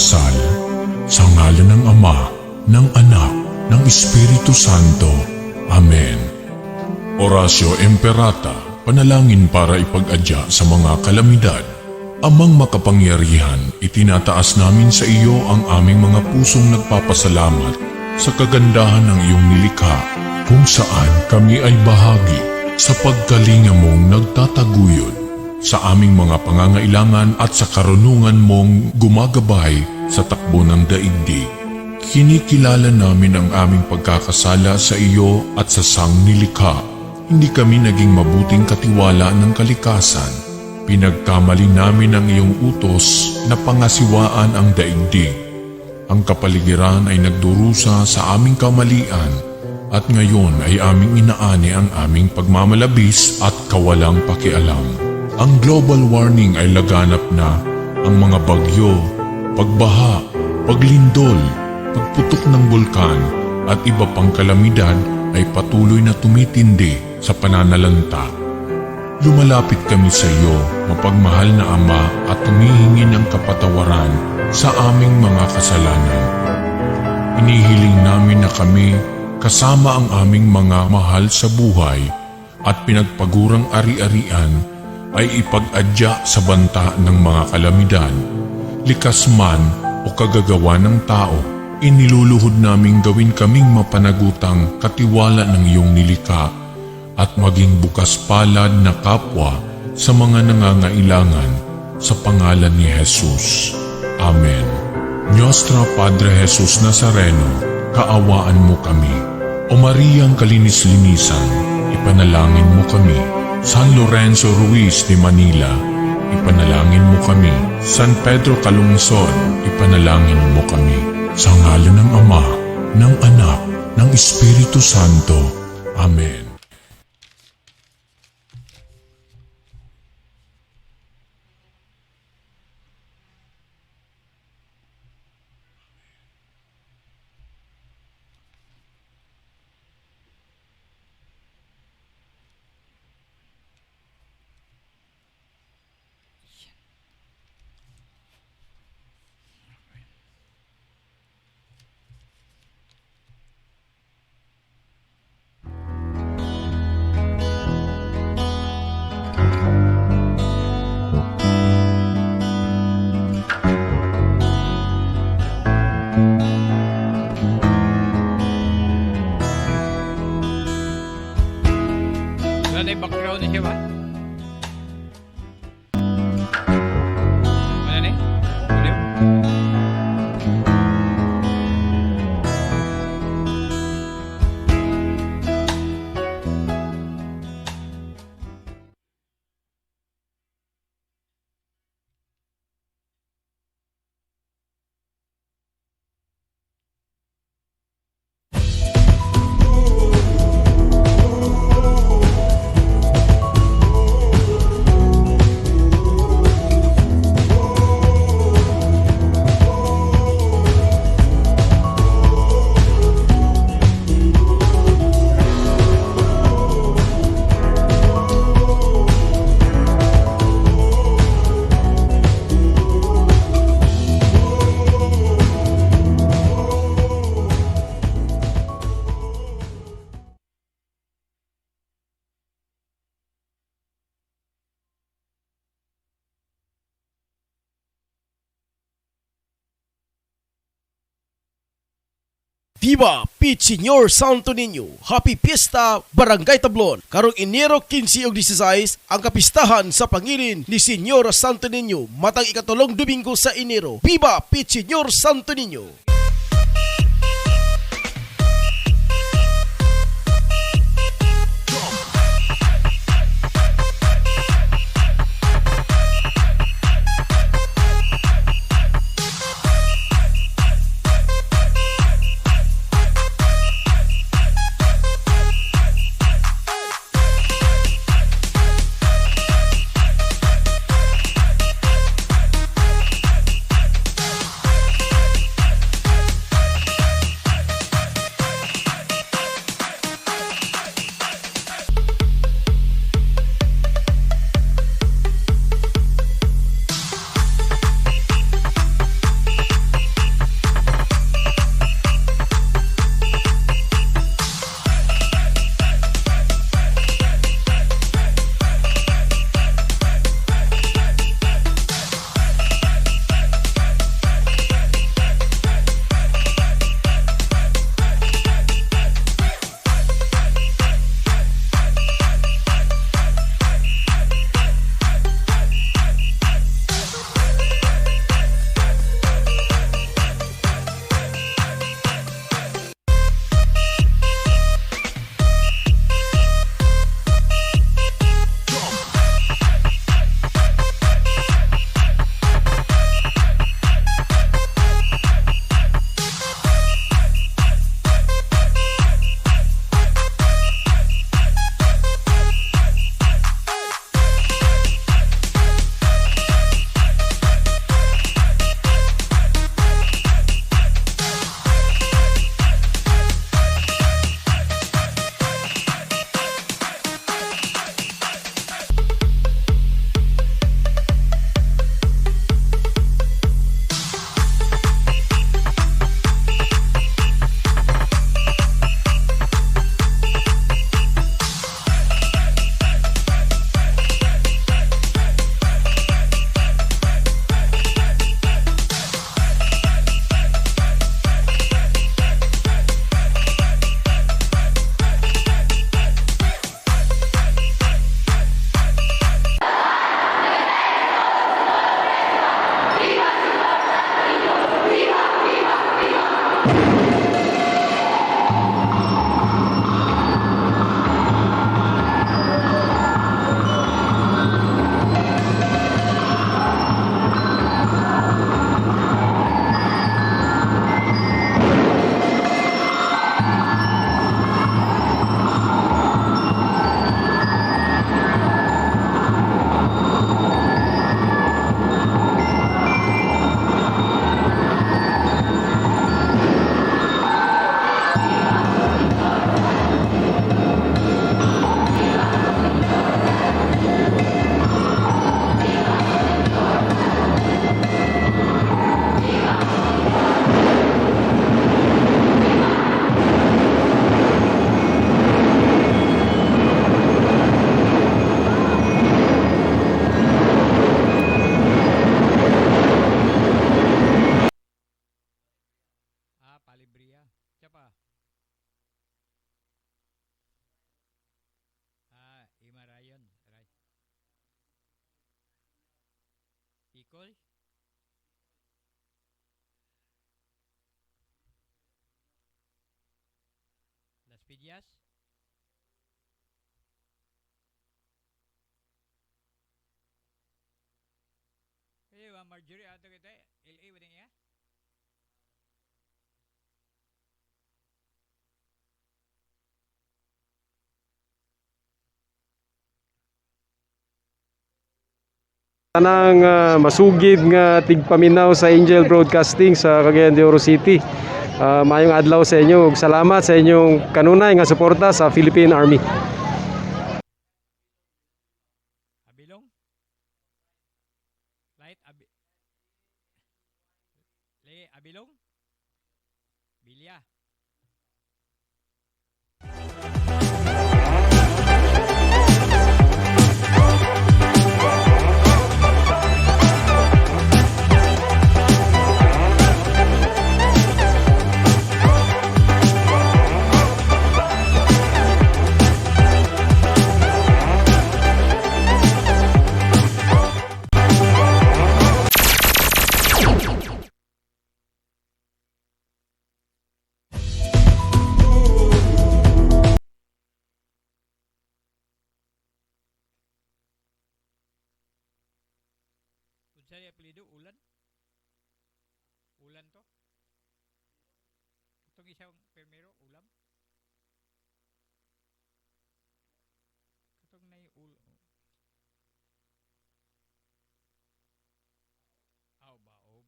pagdarasal. Sa ngalan ng Ama, ng Anak, ng Espiritu Santo. Amen. Oratio Imperata, panalangin para ipag-adya sa mga kalamidad. Amang makapangyarihan, itinataas namin sa iyo ang aming mga pusong nagpapasalamat sa kagandahan ng iyong nilikha, kung saan kami ay bahagi sa pagkalinga mong nagtataguyod sa aming mga pangangailangan at sa karunungan mong gumagabay sa takbo ng daigdig. Kinikilala namin ang aming pagkakasala sa iyo at sa sangnilikha. Hindi kami naging mabuting katiwala ng kalikasan. Pinagkamali namin ang iyong utos na pangasiwaan ang daigdig. Ang kapaligiran ay nagdurusa sa aming kamalian at ngayon ay aming inaani ang aming pagmamalabis at kawalang pakialam. Ang global warming ay laganap na. Ang mga bagyo, pagbaha, paglindol, pagputok ng bulkan at iba pang kalamidad ay patuloy na tumitindi sa pananalanta. Lumalapit kami sa iyo, mapagmahal na Ama, at humihingi ng kapatawaran sa aming mga kasalanan. Inihiling namin na kami, kasama ang aming mga mahal sa buhay at pinagpagurang ari-arian, ay ipag-adya sa banta ng mga kalamidad. Likas man o kagagawa ng tao, iniluluhod naming gawin kaming mapanagutang katiwala ng iyong nilikha at maging bukas palad na kapwa sa mga nangangailangan sa pangalan ni Jesus. Amen. Nostra Padre Jesus Nazareno, kaawaan mo kami. O Mariang kalinis-linisan, ipanalangin mo kami. San Lorenzo Ruiz de Manila, ipanalangin mo kami. San Pedro Calungsod, ipanalangin mo kami. Sa ngalan ng Ama, ng Anak, ng Espiritu Santo. Amen. Wala na yung background niya ba? Wala na eh? Uliw? Viva Pit Señor Santo Niño! Happy Fiesta Barangay Tablon! Karong Enero 15 ug 16 ang kapistahan sa pangilin ni Señor Santo Niño matang ikatulong Domingo sa Enero. Viva Pit Señor Santo Niño! Bicol. Las Piñas. Eh, Marjorie, ato kita, LA, ba niya? Tanang masugid nga tigpaminaw sa Angel Broadcasting sa Cagayan de Oro City. Mayong adlaw sa inyo ug salamat sa inyong kanunay nga suporta sa Philippine Army. Abilong. Light, Abilong. Bilya. Unsa ni apelyido? Ulan? Ulan to? Itong isang permero, ulam? Itong na yung baob.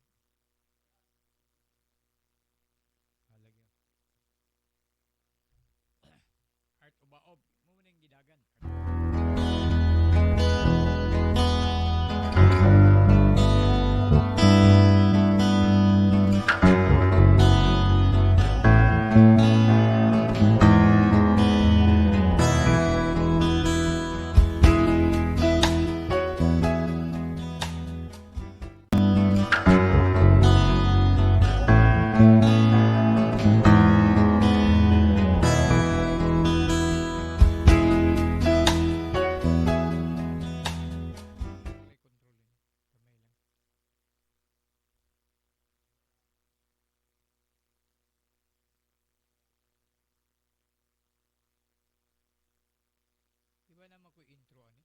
Halagyan. Art o baob. Mo man yung gidagan. Iba naman ko intro ani.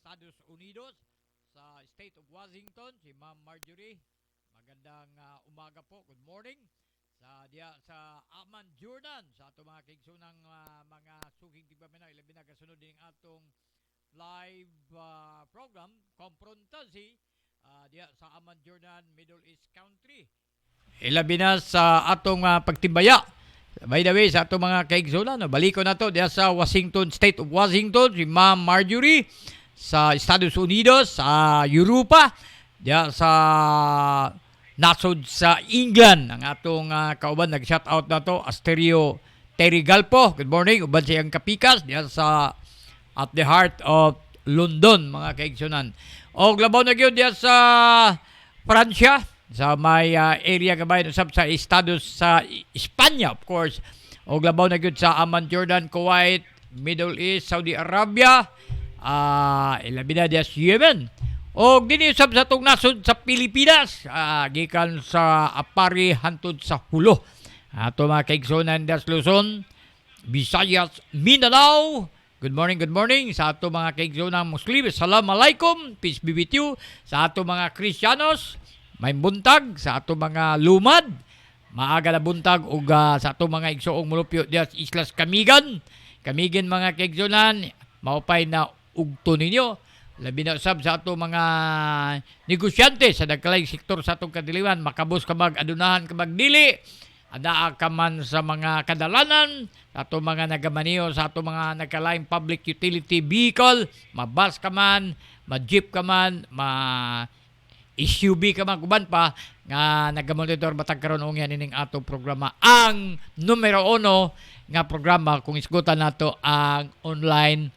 Estados Unidos sa State of Washington, si Ma'am Marjorie. Magandang umaga po. Good morning. Sa Amman, Jordan, sa ato mga kaigsunang mga suking tigpamina, ilabi na kasunod din atong live program, Confrontancy, sa Amman, Jordan, Middle East country. Ilabi na sa atong pagtibaya. By the way, sa atong mga kaigsunan, baliko na to diya sa Washington, State of Washington, si Ma'am Marjorie, sa Estados Unidos, sa Europa, diya sa nasod sa England. Ang atong kauban, nag-shoutout na to, Asterio Terry Galpo. Good morning, uban siyang kapikas, diya sa at the heart of London, mga kaigsunan. O glabaw na yun diya sa Pransya, sa may area gabay usab sa Estados sa Espanya, of course. O labaw na gyud sa Amman, Jordan, Kuwait, Middle East, Saudi Arabia, ilabi na diya sa Yemen. O dinhi usab sa tong nasod sa Pilipinas, gikan sa Apari hantod sa Hulo. Ato mga kaigsunan das Luzon, Visayas, Mindanao. Good morning sa ato mga kaigsunan Muslim. Assalamualaikum, peace be with you. Sa ato mga Kristiyanos, may buntag sa ato mga lumad. Maaga na buntag ug sa ato mga igsoong mulupyo diya sa Islas Camigan. Camiguin mga kaigsunan, maupay na ugto ninyo. Labi na usab sa ato mga negosyante sa dagkalay sektor sa atong kadiliwan, makabus ka mag-adunahan ka magdili, adaa ka man sa mga kadalanan, sa ato mga nagamaniyo, sa ato mga nagkalaing public utility vehicle, mabus ka man, ma-jeep ka man, SUV ka man, kuban pa, nga nagamonitor batag karon ung yan ining atong programa. Ang numero 1 nga programa kung isgutan nato ang online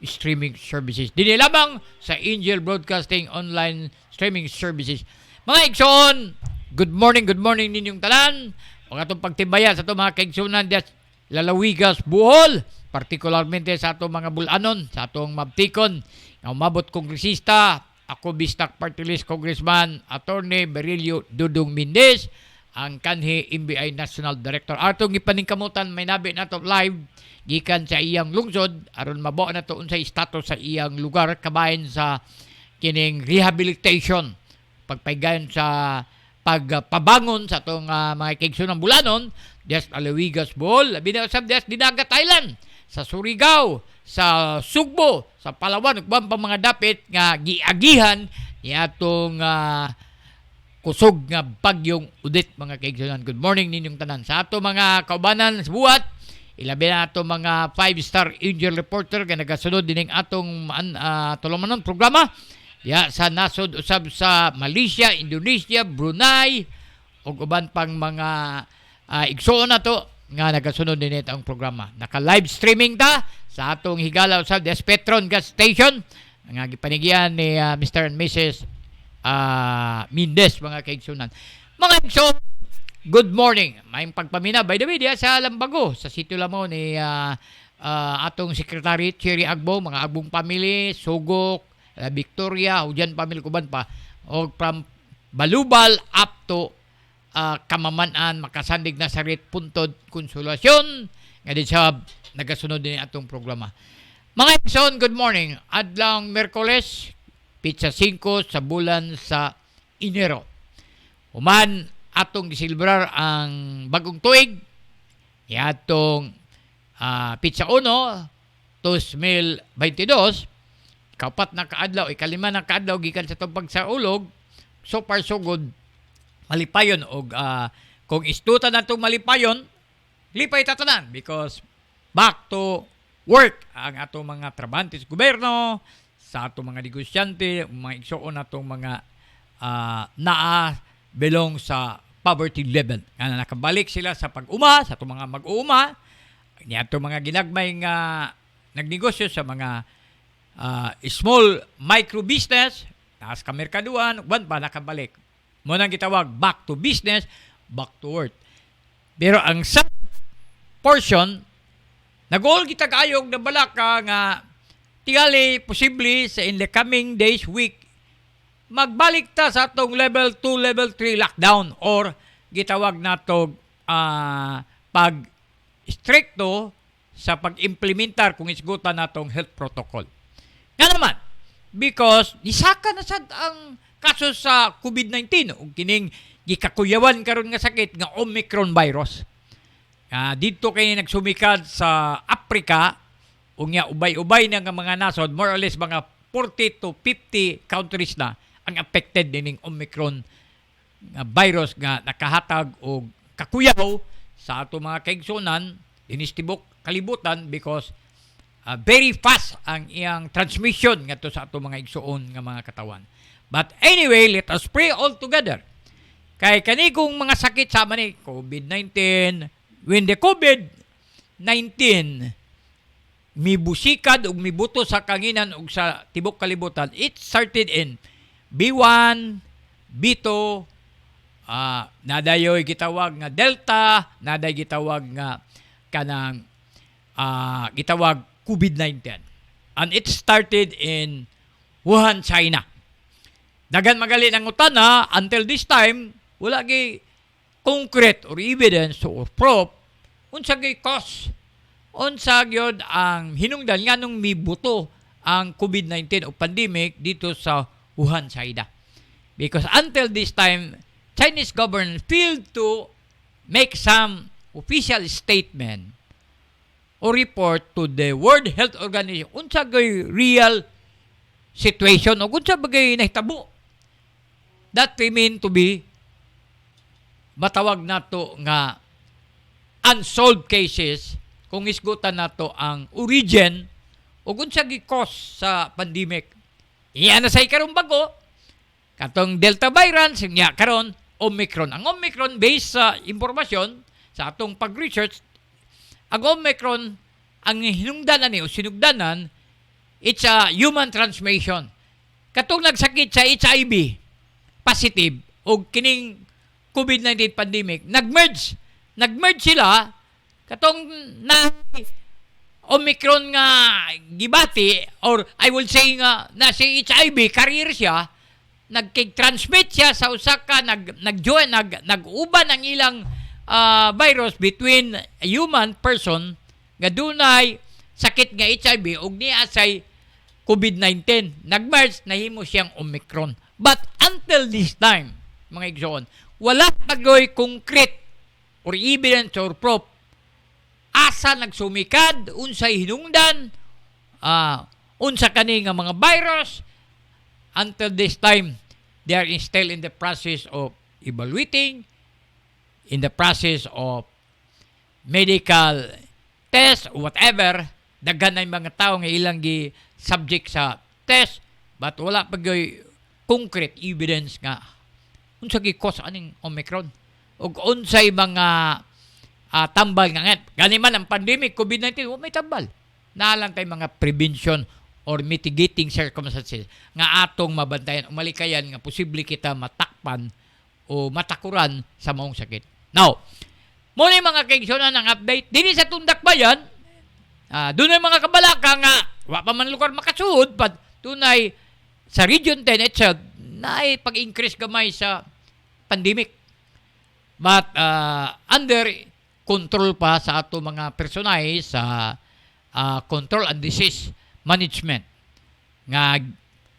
streaming services. Dili lamang sa Angel Broadcasting online streaming services. Mga igsoon, good morning ninyong tanan. O atong pagtibayan sa itong mga kaigsunan diya Lalawigas, Bohol, partikularmente sa atong mga bulanon, sa atong mabtikon, nga umabot kongresista, ako Bistak Party List Congressman Attorney Berilio Dudong Mendez, ang kanhi NBI National Director. Atong ipaningkamutan may nabi nato live gikan sa iyang lungsod aron mabuo na to unsay status sa iyang lugar kabahin sa kining rehabilitation pagpaygayon sa pagpabangon sa atong mga kaigsunan bulanon dias Alawigas, Bohol, labi na usab dias Dinagat Island, sa Surigao, sa Sugbo, sa Palawan, ug pa mga dapit nga giagihan ni atong kusog nga bagyong Udit mga kaigsunan. Good morning ninyong tanan sa ato mga kaubanan sa buhat. Ilabi na ato mga 5-star Angel Reporter nga nagasunod dining atong tulumanon programa. Ya sa nasod usab sa Malaysia, Indonesia, Brunei ug uban pang mga igsoon nato nga nagasunod din ang programa. Naka-live streaming ta sa atong higala usab des Petron Gas Station nga gipanigyan ni Mr. and Mrs. Mendez mga kaigsunan. Mga igsoon, good morning. May pagpamina by the way diya sa Lambago sa sitio Lamon ni atong Secretary Cherry Agbo, mga Agbong family, Sugok, Victoria, Hujan family kuban pa o from Balubal up to Kamamanan, Makasandig, Nazaret, Puntod, Konsolasyon nga di sa nagasunod din atong programa. Mga igsoon, good morning. Adlang Merkoles, Pizza 5 sa bulan sa Enero. Human atong gisilbrar ang bagong tuig, atong Pizza 1, 2022, kapat na kaadlaw, ikalima na kaadlaw gikan sa itong pagsaulog. So far so good, malipayon og kung istutan na itong malipayon, lipay tatanan because back to work ang atong mga trabahantes gobyerno, sa atong mga negosyante, mga igsoon atong mga belong sa poverty level. Nga nakabalik sila sa pag-uma, sa atong mga mag-uuma, niya atong mga ginagmay nga nagnegosyo sa mga small micro business, taas ka merkaduan, uban pa nakabalik. Munang gitawag back to business, back to work. Pero ang sa portion, nag-all kita kaayog na balaka nga tingali posible sa in the coming days, week, magbalik ta sa atong level 2, level 3 lockdown or gitawag nato pag-stricto sa pag-implementar kung isgutan natong health protocol. Nga naman, because nisaka na sad ang kaso sa COVID-19 ug kining gikakuyawan karon nga sakit nga Omicron virus. Dito kay nagsumikad sa Africa, unya ubay-ubay na nga mga nasod, more or less mga 40 to 50 countries na ang affected dining Omicron virus nga nakahatag og kakuyaw sa ato mga kaigsunan dinistibok kalibutan because very fast ang iyang transmission ngadto sa ato mga igsuon nga mga katawan. But anyway, let us pray all together. Kay kani kung mga sakit sama ni COVID-19, when the COVID-19 mibusikad ug mibuto sa kanginan ug sa tibok kalibutan, it started in B1, B2, nadayoy gitawag nga Delta, naday gitawag nga kanang gitawag COVID-19. And it started in Wuhan, China. Dagan magali ng utana, until this time, wala gi concrete or evidence or proof unsa gi cause, unsa gyud ang hinungdan nganong mibuto ang COVID-19 o pandemic dito sa Wuhan, China. Because until this time, Chinese government failed to make some official statement o report to the World Health Organization unsa gay real situation o unsa bagay nahitabo. That remain to be matawag nato nga unsolved cases kung isgutan nato ang origin o unsa gi cause sa pandemic. Iyan na say karon bago katong Delta virus nya karon Omicron. Ang Omicron based sa impormasyon sa atong pag-research, ang Omicron, ang hinungdanan o sinugdanan, it's a human transmission. Katong nagsakit sa HIV, positive, o kining COVID-19 pandemic, nag-merge. Nag-merge sila, katong na Omicron nga gibati, or I will say nga na si HIV, carrier siya, nagkig-transmit siya sa usaka, nag-join, nag-uban ang ilang virus between a human person nga dunay sakit nga HIV ug niya say COVID-19. Nag-merge, nahimo siyang Omicron. But until this time, mga igsoon, wala pagoy concrete or evidence or proof asa nagsumikad, unsay hinungdan, unsa kani nga mga virus. Until this time, they are still in the process of evaluating, in the process of medical test or whatever. Daghan na mga tao nga ilang gi subject sa test, but wala pa gay concrete evidence nga unsa gi cause aning Omicron ug unsay mga tambal nga ngat. Gani man ang pandemic COVID-19, wa may tambal. Naalang tay mga prevention or mitigating circumstances nga atong mabantayan o malikayan nga posible kita matakpan o matakuran sa maong sakit. Now, muna yung mga kaigsonan ng update. Dini sa Tundak Bayan, doon ay mga kabalaka nga, wa pa man lugar makasuod, but tunay sa Region 10 itself, na ay pag-increase gamay sa pandemic. But under control pa sa ato mga personay sa Control and Disease Management. Nga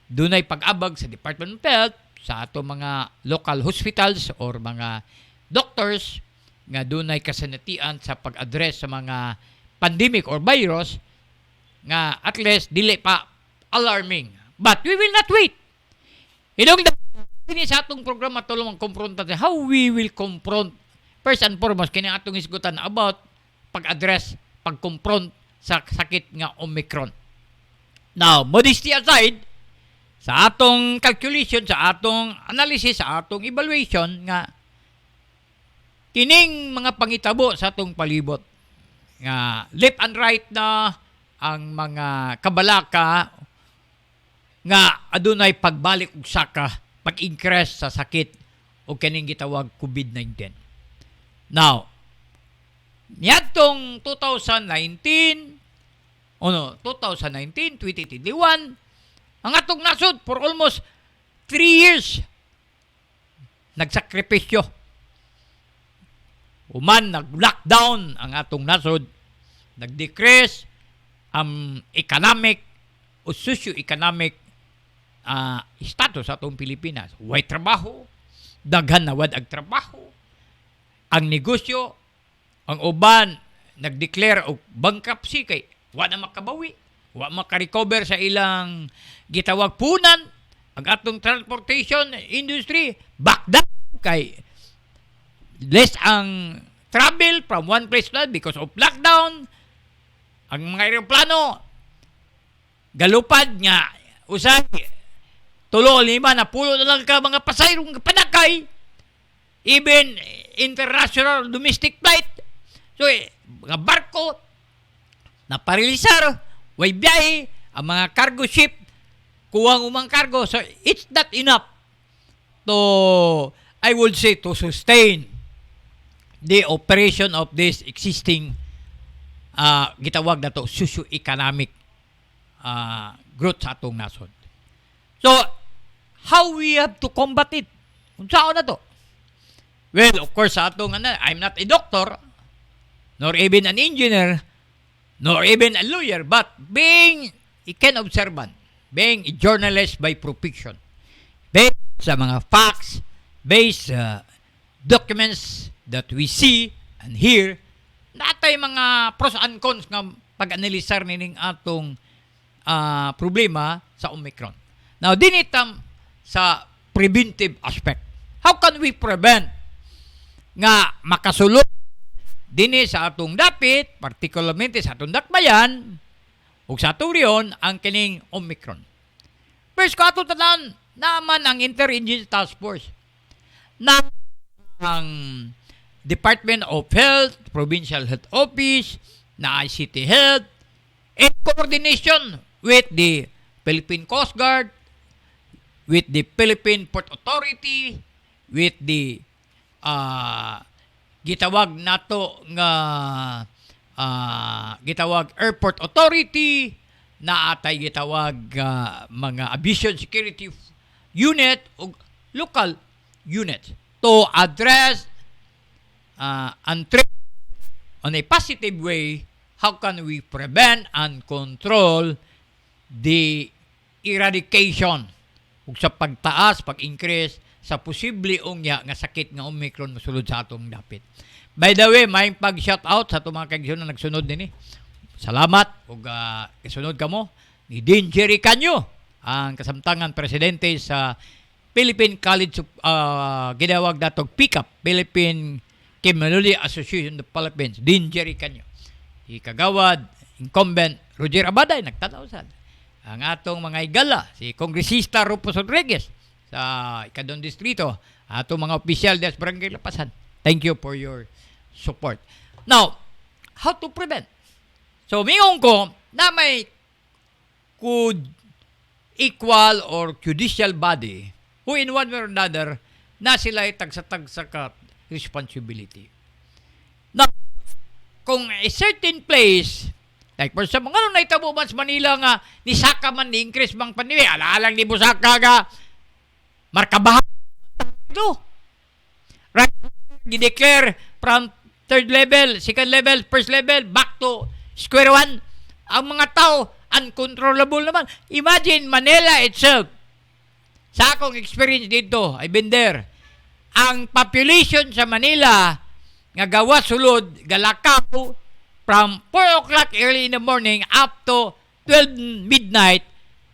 doon ay pag-abag sa Department of Health, sa ato mga local hospitals or mga doctors nga dunay kasanatian sa pag-address sa mga pandemic or virus nga at least dili pa alarming. But we will not wait. Inong ini sa atong programa tulong ang confrontation how we will confront first and foremost kini atong isgutan about pag-address, pag-confront sa sakit nga Omicron. Now, modesty aside, sa atong calculation, sa atong analysis, sa atong evaluation nga kining mga pangitabo sa atong palibot nga left and right na ang mga kabalaka nga adunay pagbalik og saka pag-increase sa sakit o kining gitawag COVID-19. Now, niadtong 2019, 2021, ang atong nasod for almost 3 years nagsakripisyo. Uman, nag-lockdown ang atong nasod, nag-decrease ang economic o socio-economic status sa atong Pilipinas. Way trabaho, daghan na wad ag trabaho, ang negosyo, ang uban, nag-declare og bankruptcy kay wa na makabawi, wa makarecover sa ilang gitawag punan, ang atong transportation industry, back down kay less ang travel from one place to another because of lockdown. Ang mga aeroplano galupad nga usay 3-5 na pulo na lang ka mga pasayrong panakay, even international domestic flight. So mga barko na parilisar, way biyahe, ang mga cargo ship kuwang umang cargo. So it's not enough to, I would say, to sustain the operation of this existing gitawag na to socio-economic growth sa atong nasod. So, how we have to combat it? Unsaon na to? Well, of course, sa atong I'm not a doctor, nor even an engineer, nor even a lawyer, but being a keen observant, being a journalist by profession, based sa mga facts, based sa documents that we see and hear, natay mga pros and cons nga pag-analisar nining atong problema sa Omicron. Now, dinitam sa preventive aspect. How can we prevent nga makasulod dinhi sa atong dapit, particularmente sa atong dakbayan, ug sa turion ang kining Omicron? First, ko ato tanan naman ang Interagency Task Force na ang Department of Health, Provincial Health Office, na ICT Health, in coordination with the Philippine Coast Guard, with the Philippine Port Authority, with the gitawag nato nga gitawag Airport Authority, na atay gitawag mga aviation security unit o local unit to address and treat on a positive way how can we prevent and control the eradication ug sa pagtaas, pag-increase sa posible unya nga sakit nga Omicron mosulod sa atong dapit. By the way, may pag-shout out sa itong mga kaigsyon na nagsunod din. Salamat ug kasunod kamo ni Dean Jerry Canyo, ang kasamtangan presidente sa Philippine College of ginawag datog PICAP, Philippine Criminology Association of the Philippines, Dean Jerry Canyo. Si kagawad incumbent Roger Abaday nagtanaw sad. Ang atong mga igala, si Kongresista Rufus Rodriguez sa Ikadong Distrito, atong mga opisyal des Barangay Lapasan. Thank you for your support. Now, how to prevent? So, mingon ko na may could equal or judicial body who in one way or another na sila tagsa-tagsa ka responsibility. Now, kung a certain place, like for sa mga naitabo man sa Manila nga ni Saka man ni increase bang pandemya, alaalang ni Busaka ga markabahan ito. Right? Gideclare from third level, second level, first level, back to square one. Ang mga tao, uncontrollable naman. Imagine Manila itself. Sa akong experience dito, I've been there. Ang population sa Manila nga gawa sulod, galakaw, from 4 o'clock early in the morning up to 12 midnight,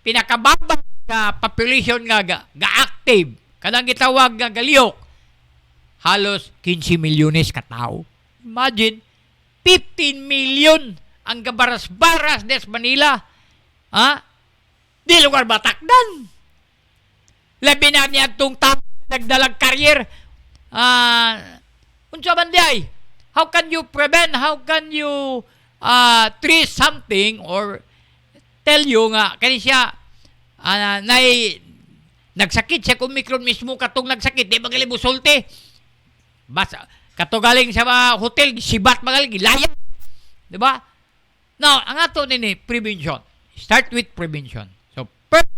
pinakababa na population nga ga-active. Kanang gitawag nga galiyok, halos 15 milyones katao. Imagine, 15 million ang gabaras-baras des Manila. Di lugar batakdan. Labi na niya itong nagdalag career. Unsa man di ay? How can you prevent? How can you treat something or tell you nga kani siya nagsakit siya Omicron mismo katong nagsakit di magaling busulti. Basta katugaling sa hotel sibat magaling ilaya. Di ba? Now, ang ato nini prevention. Start with prevention. So, first,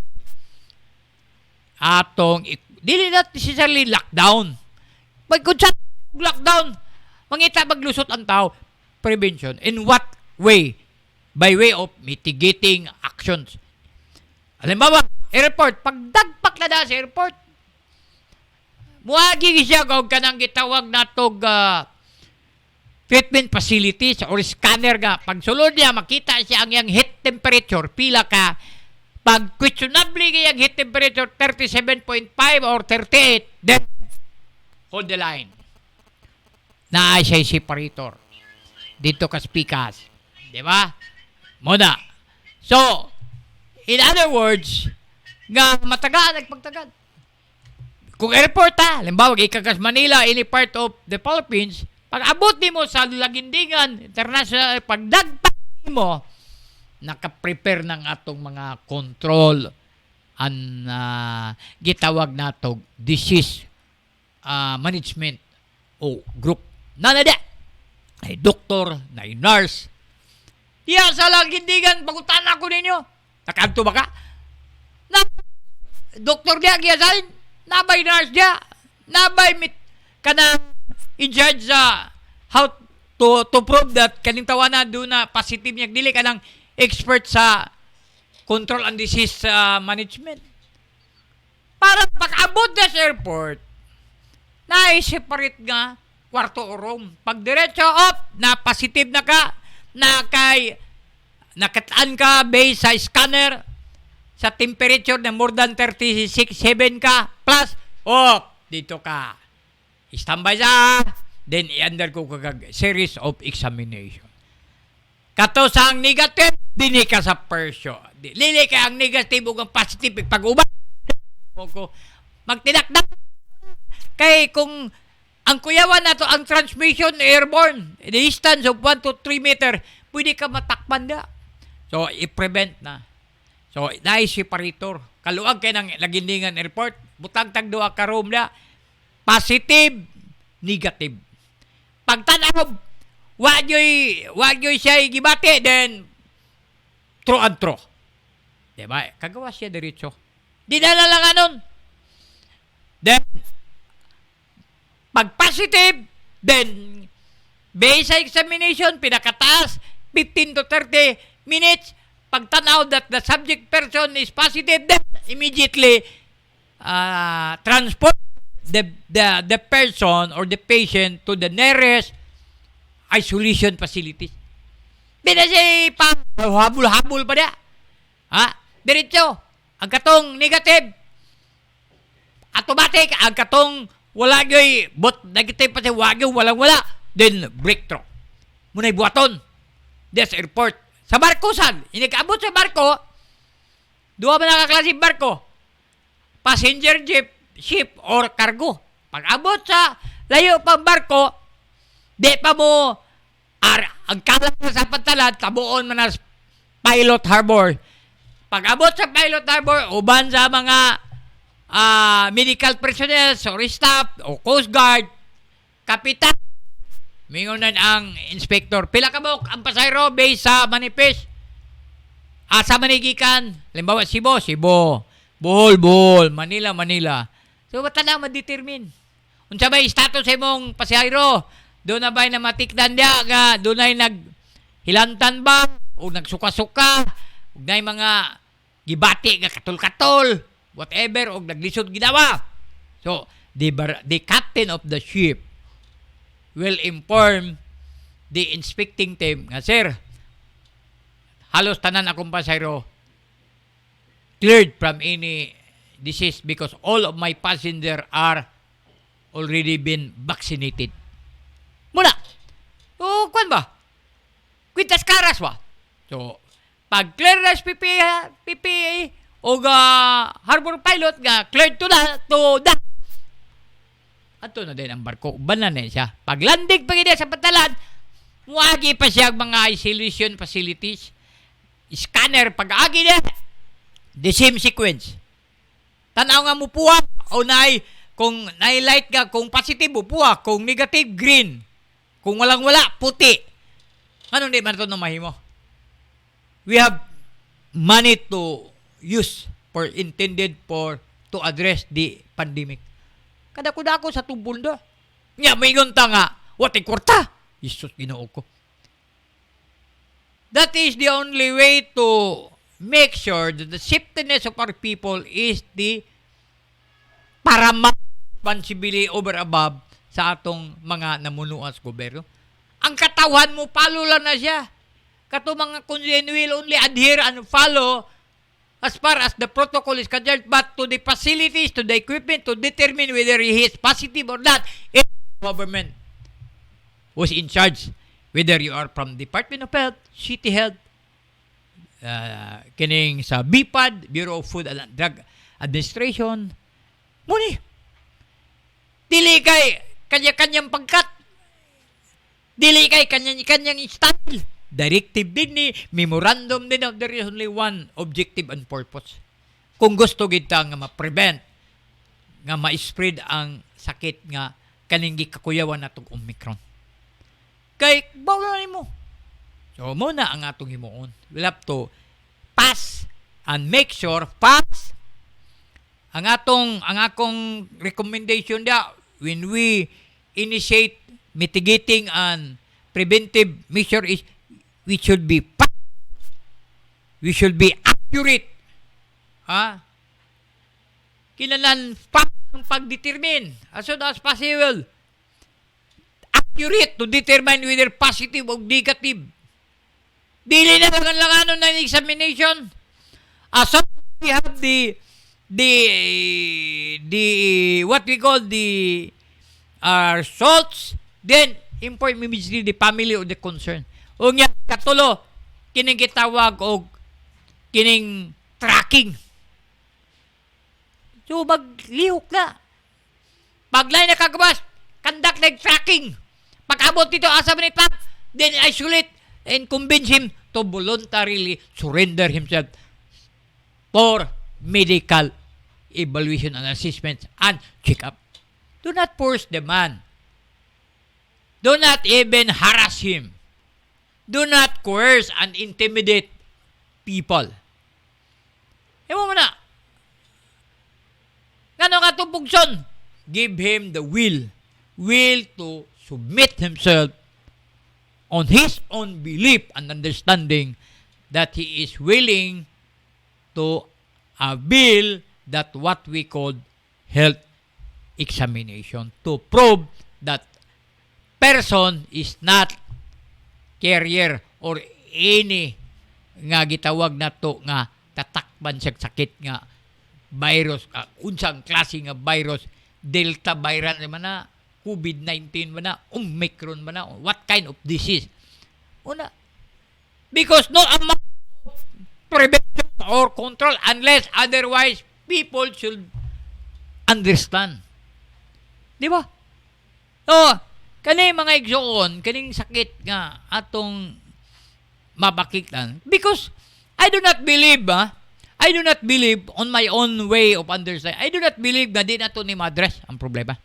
atong dili not necessarily lockdown. Pagkutsa lockdown, mangita maglusot ang tao. Prevention. In what way? By way of mitigating actions. Halimbawa, airport. Pagdagpak na da sa airport, muagi siya kung kanang gitawag na tog treatment facilities or scanner nga. Pag sulod niya, makita siya ang yung heat temperature. Pila ka. Pag questionably kayang heat temperature 37.5 or 38, then hold the line. Na siya separator. Dito ka spikas. Di ba? Muna. So, in other words, nga matagaan, nagpagtagan. Kung airport halimbawa, ikagas Manila, any part of the Philippines, pag abot mo sa Lagindingan, international, pagdagdag mo, nakaprepare ng atong mga control and gitawag nato disease management o group. Nanada, ay doktor, na nurse, Diya sa Lagindigan, pagutan ako ninyo. Nakanto ba ka? Na, doktor diya, giyasain. Nabay nurse diya. Nabay kana in charge sa how to prove that kaning tawana do na positive niya. Dili ka ng expert sa control and disease management. Para pag-abot na sa airport, na-separate nga kwarto o room. Pag diretso up, na positive na ka, nakataan ka based sa scanner, sa temperature na more than 36.7 ka, plus, dito ka. Standby sa, then i-undergo ka series of examination. Kato sa ang negative, dini ka sa persyo. Lili ka ang negative o ang positive, pag-uban. Magtinakdak. Kay kung ang kuyawan na to, ang transmission airborne, the distance of 1 to 3 meter, pwede ka matakpan na. So, i-prevent na. So, na-separator. Kaluag kayo ng Lagindingan Airport, butang tagduwa ka room na, positive, negative. Pagtanaw, wag yo'y siya gibati, then, true and true. Diba? Kagawa siya diretso. Di na lang anon. Then, pag positive, then, based sa examination, pinakataas, 15 to 30 minutes, pagtanaw that the subject person is positive, then immediately transport the person or the patient to the nearest isolation facility. Binasay pa, habol-habol pa niya. Diretso, ang katong negative, automatic, ang katong wala yoy, but negative pa siya, walang-wala, then breakthrough. Muna'y buhaton. Des airport. Sa barko, saan? Inikaabot sa barko, duha ba nakaklaseng barko? Passenger ship or cargo. Pag abot sa layo pang barko, di pa mo ang kalat sa pantalan, tabuon man as pilot harbor. Pag abot sa pilot harbor, uban sa mga medical personnel or staff o coast guard, kapitan, mingunan ang inspector. Pila ka mo ang pasayro based sa manifest. Sa manigikan, limbawa Cebu, Bohol, Manila. So, ba't na ma-determine? Unsa ba status sa imong pasayro? Doon na ba na matikdan niya nga doon ay naghilantan ba o nagsuka-suka o na mga gibati nga katol-katol whatever o naglisod ginawa. So, the captain of the ship will inform the inspecting team nga, sir, halos tanan akong pasayro cleared from any disease because all of my passenger are already been vaccinated. Muna. So, kwan ba? Quintas karas ba? So, pag clear na PPA o harbor pilot nga cleared to that. Ato na din ang barko. Uban na siya. Pag landing pa gina sa pantalan, muagi pa siya mga isolation facilities. Scanner pag-agi niya. The same sequence. Tanaw nga mo puwa o kung na-light ka, kung positive puwa, kung negative green, kung walang-wala puti. Ano di man ito na mahimo? We have money to use intended to address the pandemic. Kada ko sa tubol do. Nga, may gunta nga, what kwarta? Isus, ginoo ko. That is the only way to make sure that the safetyness of our people is the paramount responsibility over above sa atong mga namunuan sa gobyerno. Ang katawan mo, follow lang na siya. Kato mga Consen will only adhere and follow as far as the protocol is concerned, but to the facilities, to the equipment, to determine whether he is positive or not, it's the government who's in charge. Whether you are from Department of Health, City Health, kining sa BPAD, Bureau of Food and Drug Administration, muni. Dili kay kanya-kanyang pagkat. Dili kay kanya-kanyang style. Directive din ni, memorandum din, there is only one objective and purpose. Kung gusto kita nga ma-prevent, nga ma-spread ang sakit nga kaning gikakuyawan natong Omicron. Kay, bawal mo. So, muna ang atong himuon. We'll have to pass and make sure pass ang akong recommendation dia when we initiate mitigating and preventive measure is we should be fast. We should be accurate. Ha? Kinalan fast ang pagdetermine as soon as possible. Accurate to determine whether positive or negative. Dili na langanon ng examination. As long as we have the what we call the results, then inform immediately the family of the concern. O nga katulo kining gitawag og kining tracking. So maglihok na. Paglay na kagabas, conduct like tracking. Pag-abot dito asa man itak, then isolate and convince him to voluntarily surrender himself for medical evaluation and assessment and check-up. Do not force the man. Do not even harass him. Do not coerce and intimidate people. Ewan mo na. Ngano ka itong pugson? Give him the will to submit himself on his own belief and understanding that he is willing to avail that what we call health examination to prove that person is not carrier or any nga gitawag na to nga tatakban siya sakit nga virus, unsang klase nga virus, Delta virus man na, COVID-19 man na, Omicron man na, what kind of disease? Una, because no amount of prevention or control unless otherwise people should understand. Di ba? So, kani mga igsoon, kaning sakit nga atong mabakitan. Because I do not believe on my own way of understanding. I do not believe na di na to ni ma-address ang problema.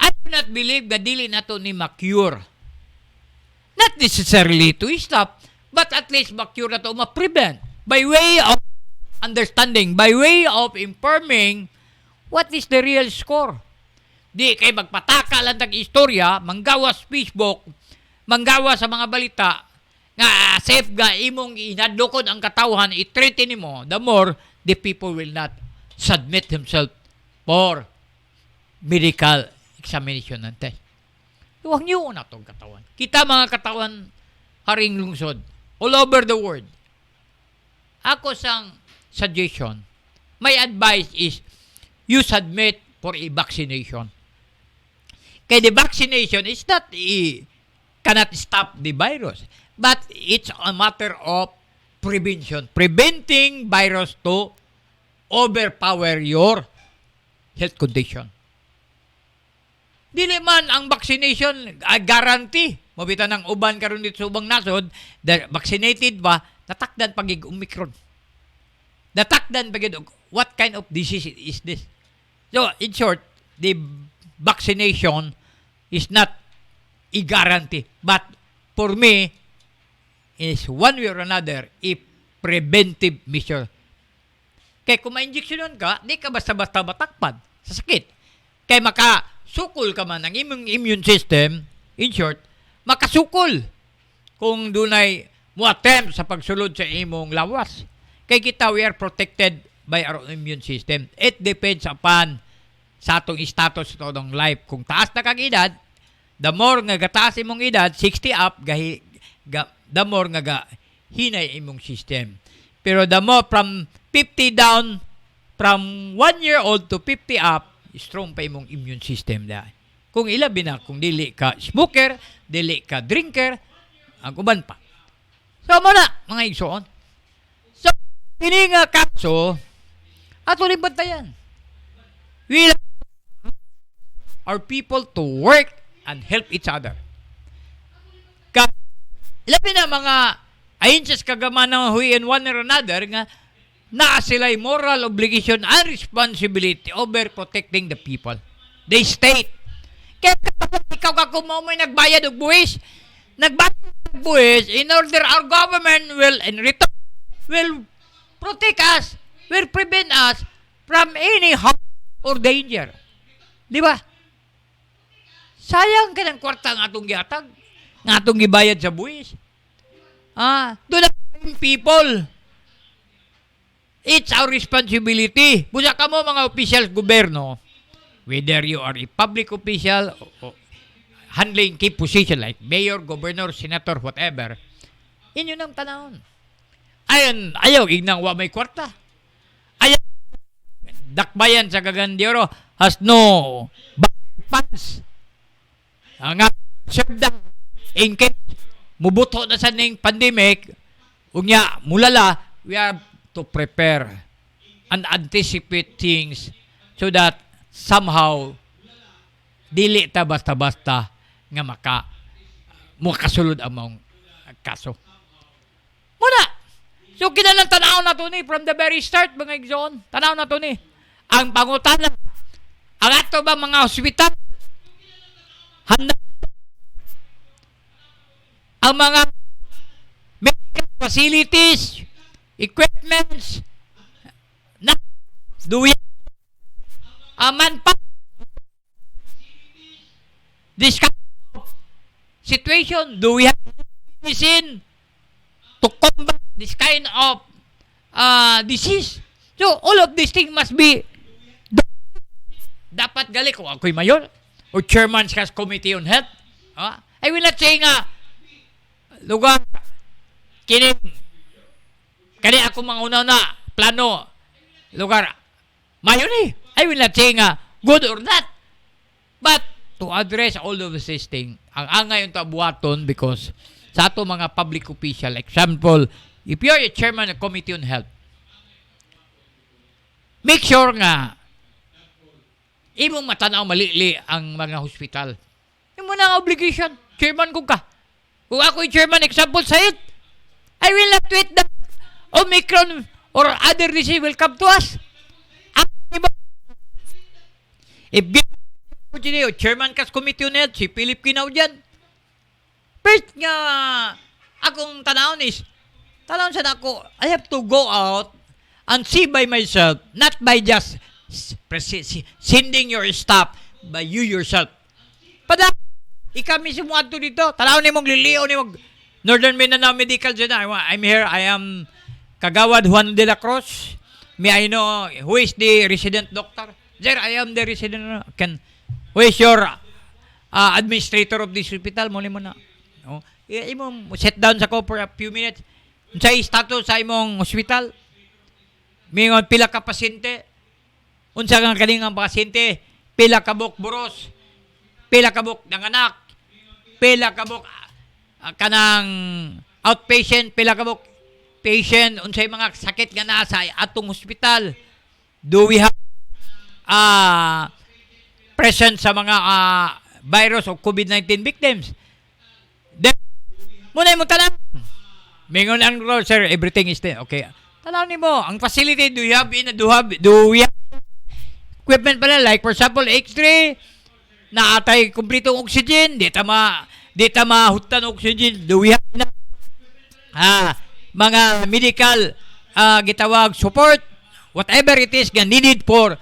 I do not believe na dili na to ni ma-cure. Not necessarily to stop, but at least ma-cure na to, ma-prevent. By way of understanding, by way of informing what is the real score. Di kay magpataka lang tag istorya, manggawas Facebook, manggawa sa mga balita, nga safe ga imong inadlokod ang katawhan, i-threaten mo, the more the people will not submit themselves for medical examination and test. Huwag niyo na itong katawan. Kita mga katawan haring lungsod all over the world. Ako sang suggestion, my advice is you submit for a vaccination. Kaya the vaccination is not cannot stop the virus, but it's a matter of prevention. Preventing virus to overpower your health condition. Dili man ang vaccination guarantee. Mabita ng uban karon dito sa ubang nasod, vaccinated ba, natakdan pagig Omicron. Natakdan pagig what kind of disease is this? So, in short, the vaccination is not a guarantee. But for me, is one way or another, a preventive measure. Kaya kung ma-injeksyonan ka, di ka basta-basta matakpan sa sakit. Kaya makasukol ka man ang imong immune system, in short, makasukol kung dunay mo attempt sa pagsulod sa imong lawas. Kaya kita, we are protected by our immune system. It depends upon sa atong status sa atong life. Kung taas na kang edad, the more nga gataas imong edad, 60 up, the more nga hinay imong system. Pero the more from 50 down, from 1 year old to 50 up, strong pa imong immune system dahil. Kung ilabi na, kung dili ka smoker, dili ka drinker, ang uban pa. So, muna, mga igsoon. So, ini nga kaso, ato rin bantayan. We our people to work and help each other. Ilabi na mga ayensyas kagaman ng huyin one or another nga na sila'y moral obligation and responsibility over protecting the people. The state. Kaya ikaw ka kung may nagbayad og buwis, nagbayad buwis in order our government will in return will protect us, will prevent us from any harm or danger. Di ba? Sayang ka ng kwarta nga atong gihatag, nga atong gibayad sa buwis. Doon ang people. It's our responsibility. Busa ka mo mga officials gobyerno, whether you are a public official o handling key position like mayor, governor, senator, whatever, inyo nang tanawon. Ayaw, ignang wa may kwarta. Ayaw, dakbayan sa Cagayan has no funds. Nga, serve that in case mubuto na sa ning pandemic, unya, mulala, we have to prepare and anticipate things so that somehow dili ta basta-basta nga makasulod ang mong kaso. Muna, so kinalang tanaw na to ni from the very start mga igsoon, tanaw na to ni ang pangutana, ang ato ba mga ospital handa ang mga medical facilities, equipments, na duwi manpower. This kind of situation, do we have medicine to combat this kind of disease? So, all of these things must be dapat gali ko ako'y mayor or chairman sa committee on health. I will not say nga lugar kini ako mga una na plano lugar mayor ni. I will not say nga good or not, but to address all of these things, ang angay yung tabuhaton because sa ato mga public official, example, if you're a chairman of committee on health, make sure nga imong matanaw malili ang mga hospital. Yung mo na obligation, chairman ko ka. Kung ako yung chairman, example sa it, I will not wait that Omicron or other disease will come to us. If o chairman kas committee on health, si Philip Kinaw dyan. First nga, akong tanawon is, tanawon sa ako, I have to go out and see by myself, not by just sending your staff, by you yourself. Pada, ikaw mismo ato dito, tanawon ni mong liliw ni mong Northern Mindanao Medical Center. I'm here, I am Kagawad Juan de la Cruz. May I know who is the resident doctor? Sir, I am the resident. Who is your administrator of this hospital? Muli mo na. No? Imo sit down sa ko for a few minutes. Sa status sa imong hospital. Mingon pila ka pasyente. Unsa nga kaningang pasyente? Pila ka buk buros. Pila ka buk nanganak. Pila ka buk kanang outpatient. Pila ka buk patient. Unsay mga sakit nga naa sa atong hospital. Do we have present sa mga virus o COVID-19 victims? Then, muna mo tanong. Mingon ang role, sir, everything is there. Okay. Tanong mo, ang facility, do we have equipment pala, like for example, X-ray, na atay kumpletong oxygen, di ta mahutan oxygen, do we have mga medical gitawag support, whatever it is nga needed for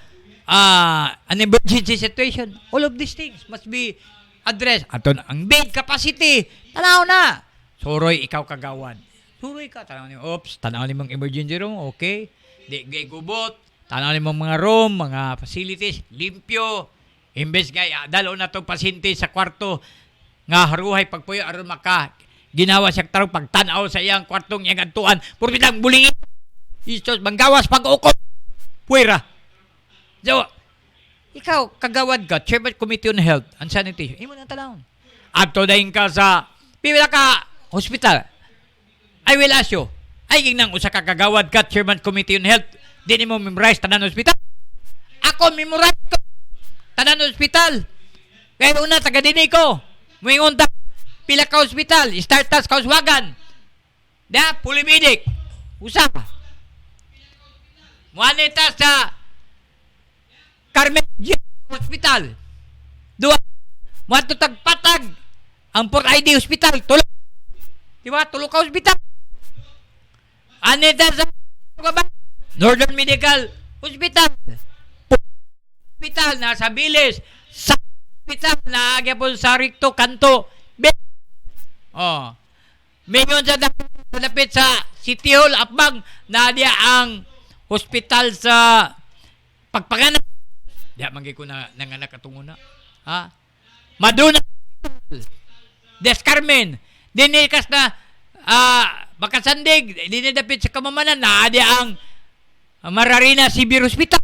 an emergency situation. All of these things must be addressed. Ato ang bed capacity, tanaw na. Suroy, ikaw kagawad. Suroy ka, tanaw ni oops, tanaw ni mong emergency room, okay. Di gubot, tanaw ni mong mga room, mga facilities, limpyo. Imbes nga, dalo na itong pasyente sa kwarto, nga haruhay pagpuyo, aron maka, ginawa siya tarong pagtanaw sa iyang kwartong iyang antuan, puro bitang bulingin. Istos, manggawas pag-ukot. Puwera. So, ikaw, kagawad ka, Chairman Committee on Health and Sanitation, imo na talawon. Ato dahin ka sa pila ka hospital. I will ask you, ay ginang usa ka kagawad ka, Chairman Committee on Health, di mo memorize tanan hospital? Ako, memorize ko tanan hospital. Kaya una, taga-dini ko. Muingon ta, pila ka hospital, start task kauswagan. Da, Pulibidik. Usa. Muanita sa Carmen Hospital. Dua. Muato tagpatag ang Port ID Hospital. Tulad. Di ba? Tulog ka hospital. Anita sa Northern Medical Hospital. Hospital na sa Bilis. Sa hospital na po sa Ricto Kanto. Oh. Mingon sa dapit sa City Hall Apbang na dia ang hospital sa Pagpanganak. Diya manggi ko na nanganak atungo na. Ha? Maduna Des Carmen. Dinikas na Makasandig. Dinidapit sa Kamamanan na dia ang Mararina Civil Hospital.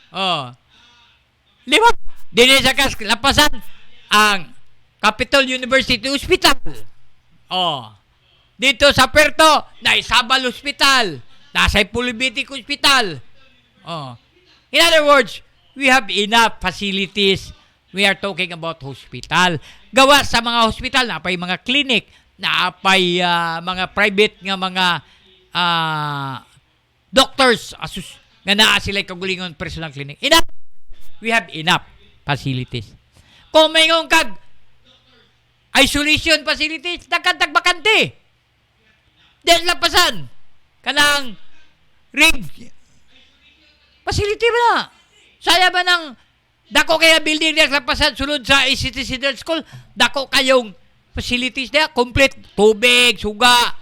Oh. Lima. Dinisakas lapasan ang Capital University Hospital. Oh. Dito sa Puerto, na Isabal Hospital. Nasa Pulibitic Hospital. Oh. In other words, we have enough facilities. We are talking about hospital. Gawa sa mga hospital, napay mga clinic, napay mga private nga mga doctors nga naa sila kagulingon personal clinic. Enough. We have enough facilities. Kung may kag isolation facilities, nagkantag bakante. Diyan lapasan. Kanang rig facility ba na? Saya ba ng dako kaya building na lapasan sulod sa ICT Central School? Dako kayong facilities na complete. Tubig, suga.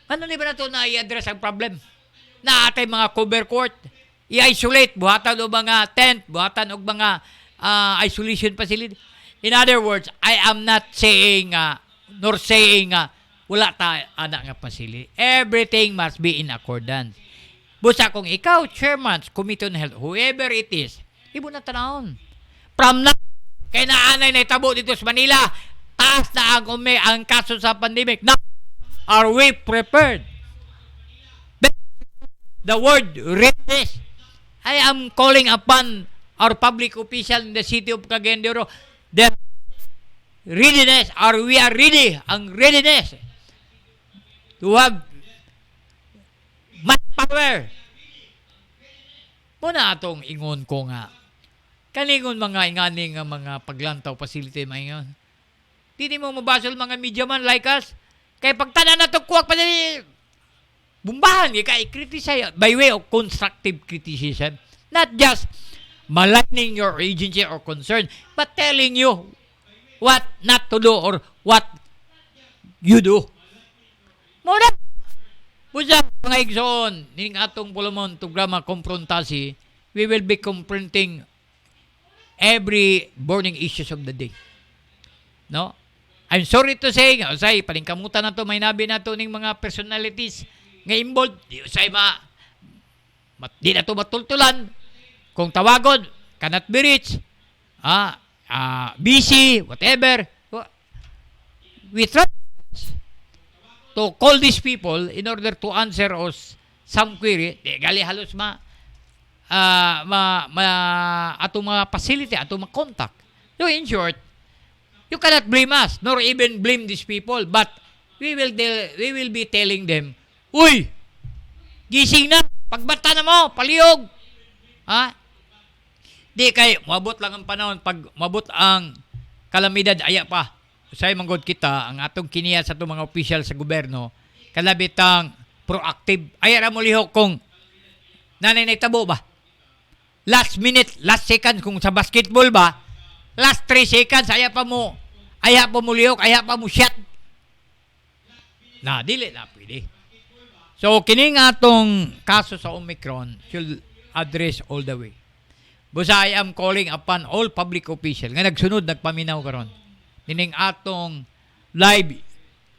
Ano ni ba na ito na i-address ang problem? Na atay mga cover court, i-isolate, buhatan o mga tent, buhatan o mga isolation facility. In other words, I am not saying, nor saying, wala tayo anak nga facility. Everything must be in accordance. Busa kung ikaw, chairman, Committee on Health, whoever it is, ibo na tanahon. From now, kay naanay na itabo dito sa Manila, taas na ang kaso sa pandemic. Now, are we prepared? The word readiness. I am calling upon our public official in the city of Cagayan de Oro that readiness, or we are ready, ang readiness to have manpower. Muna atong ingon ko nga. Kaningon mga inganing mga paglantaw facility mga Dili mo mabasol mga media man like us. Kay pagtanan na to kuwak pa bumbahan kay criticize by way of constructive criticism, not just maligning your agency or concern, but telling you what not to do or what you do. Muna busa mga igsoon ning atong pulumon programa komprontasi, we will be confronting every burning issues of the day. No? I'm sorry to say, usay palingkamutan na to, may nabi na to ning mga personalities nga involved, usay di na to matultulan. Kung tawagon, cannot be reached, busy, whatever. We try to call these people in order to answer us some query. Di gali halos atong mga facility, atong mga contact. So in short, you cannot blame us, nor even blame these people, but we will be telling them, uy, gising na, pagbata na mo, palihog. Di kay, mabot lang ang panahon, pag mabot ang kalamidad, aya pa. Usay manggod kita, ang atong kiniya sa itong mga opisyal sa gobyerno, kalabitang proactive. Aya ra mo lihok kung nanay tabo ba? Last minute, last second, kung sa basketball ba, last 3 seconds, aya pa mo lihok, aya pa mo shot. Dili na pwede. So, kining atong kaso sa Omicron should address all the way. Busa, I am calling upon all public officials nga nagsunod, nagpaminaw karon. Nining atong live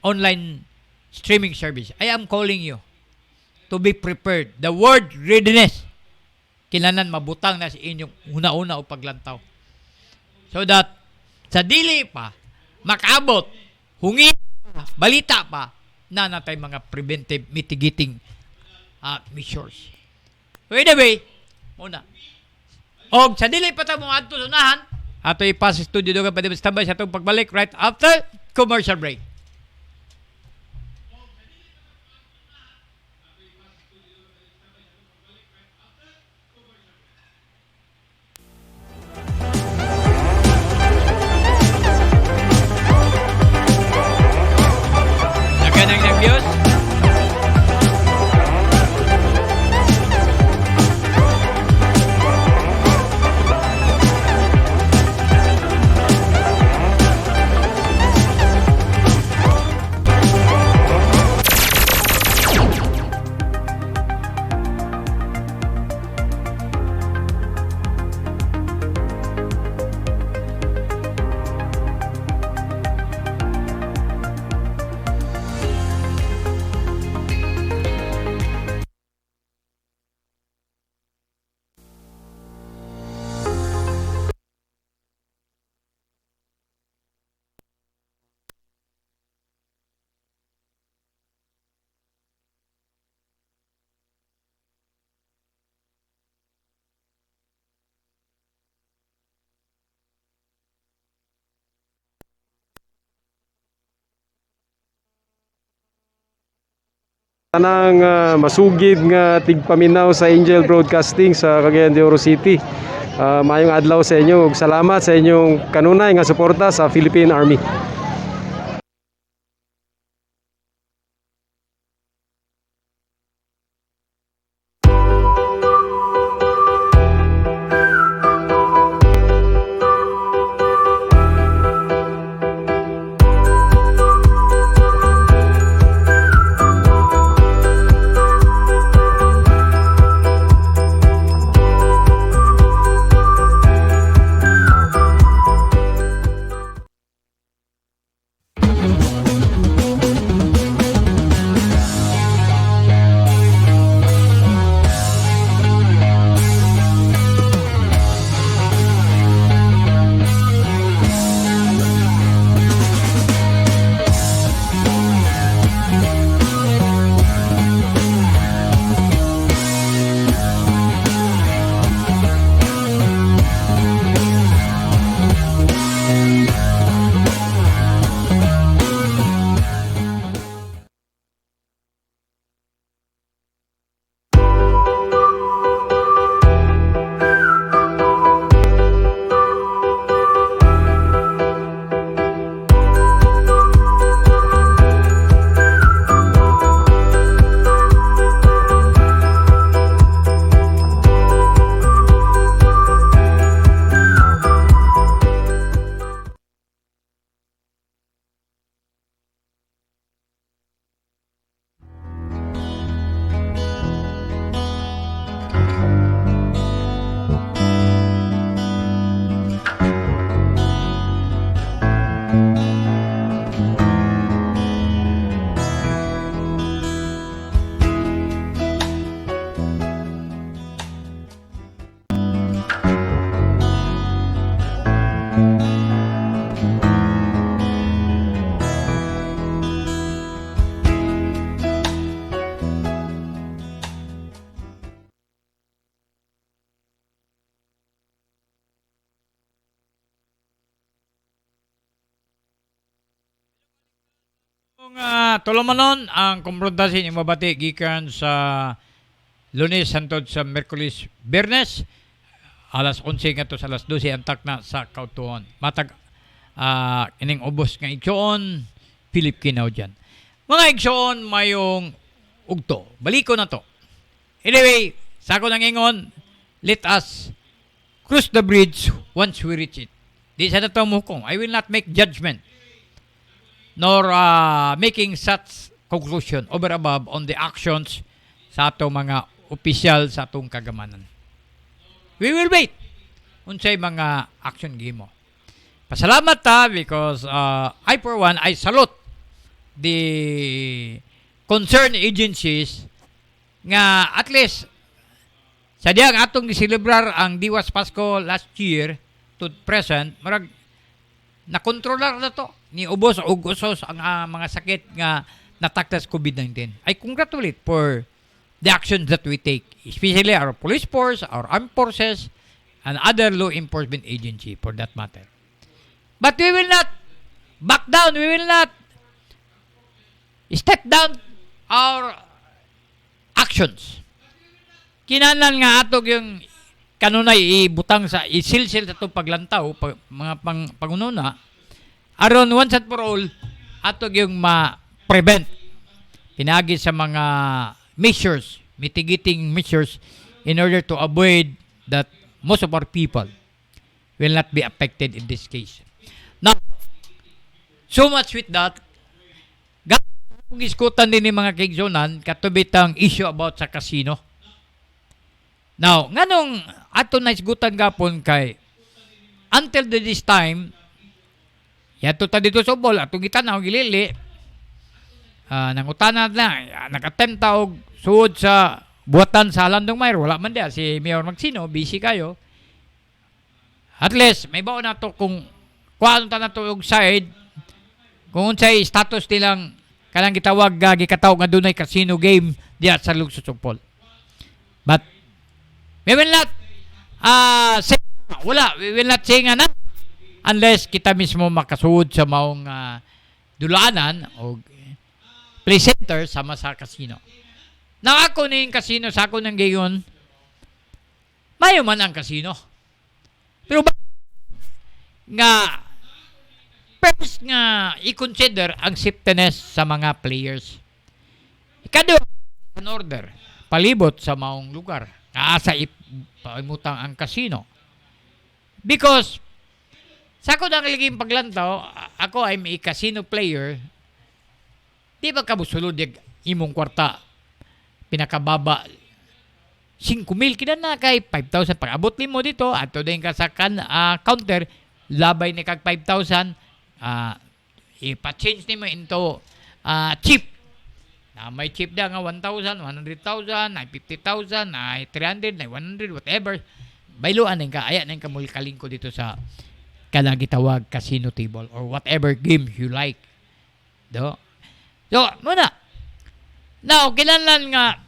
online streaming service. I am calling you to be prepared. The word readiness, kinanan mabutang na sa inyong una-una o paglantaw. So that, sa dili pa, makabot, hungi pa, balita pa, na natay mga preventive mitigating measures. By the way, muna. O sa dili pa ta mo adto sunahan, ato ipas studio doon pa standby sa itong pagbalik right after commercial break. Tanang masugid nga tigpaminaw sa Angel Broadcasting sa Cagayan de Oro City. Mayong adlaw sa inyo ug salamat sa inyong kanunay nga suporta sa Philippine Army. Kung tulumanon ang kumprontasyon yung mabati gikan sa Lunes hangtod sa Merkulis Biyernes alas 11 ngadto sa alas 12 antak na sa kautuon. Matag ining ubos nga igsoon Philip Kinaw dyan. Mga igsoon mayong ugto. Baliko na to. Anyway, sa ako nang ingon, let us cross the bridge once we reach it. Di sa nato mukong. I will not make judgment nor making such conclusion over above on the actions sa atong mga opisyal sa atong kagamanan. We will wait unsay mga action gimo. Pasalamat ta because I for one, I salute the concerned agencies nga at least sa diyang atong giselebrar ang Diwas Pasko last year to present, marag nakontrolar na to ni ubos o usos ang mga sakit nga nataktas COVID-19. I congratulate for the actions that we take, especially our police force, our armed forces, and other law enforcement agency for that matter. But we will not back down. We will not step down our actions. Kinanan nga atog yung kanunay ibutang sa isilsil sa itong paglantaw, mga pangununa, aron once and for all, atog yung ma-prevent pinagi sa mga measures, mitigating measures in order to avoid that most of our people will not be affected in this case. Now, so much with that, kung iskutan din ni mga kaigsonan, katubit ang issue about sa casino. Now, nganong ato na isgutan gapon kay until this time, yato ta dito sa bol, atong gitanaw gilili, nangutana na, nag-attempt og suod sa buwatan sa Landong Mayor, wala man dia, si Mayor Magsino, busy kayo. At least, may bao na to kung kuhaan ta na to og side, kung unsay status nilang kanang gitawag gikataw nga dunay casino game diya sa Lungsod Sugpol. But we will not say we will not say nga na unless kita mismo makasuod sa maong dulaanan o play center sama sa casino. Na ako ni kasino sa ako ng gayon, mayo man ang kasino. Pero ba nga first nga i-consider ang safetyness sa mga players. Ikado an order palibot sa maong lugar. Asa ipamutang ang kasino. Because sa ako nang liging paglantaw, ako ay may casino player. Di ba kabusulod imong kwarta pinakababa 5,000 kina na kay 5,000 pag abot nimo dito ato din ka sa counter labay ni kag 5,000 ipa-change nimo into chip na may chip da nga 1,000, 100,000, na 50,000, na 300, na 100, whatever. Bayloan din ka, aya nang kamul kalingko dito sa kanang gitawag casino table or whatever game you like. Do. So, muna. Now, kinahanglan nga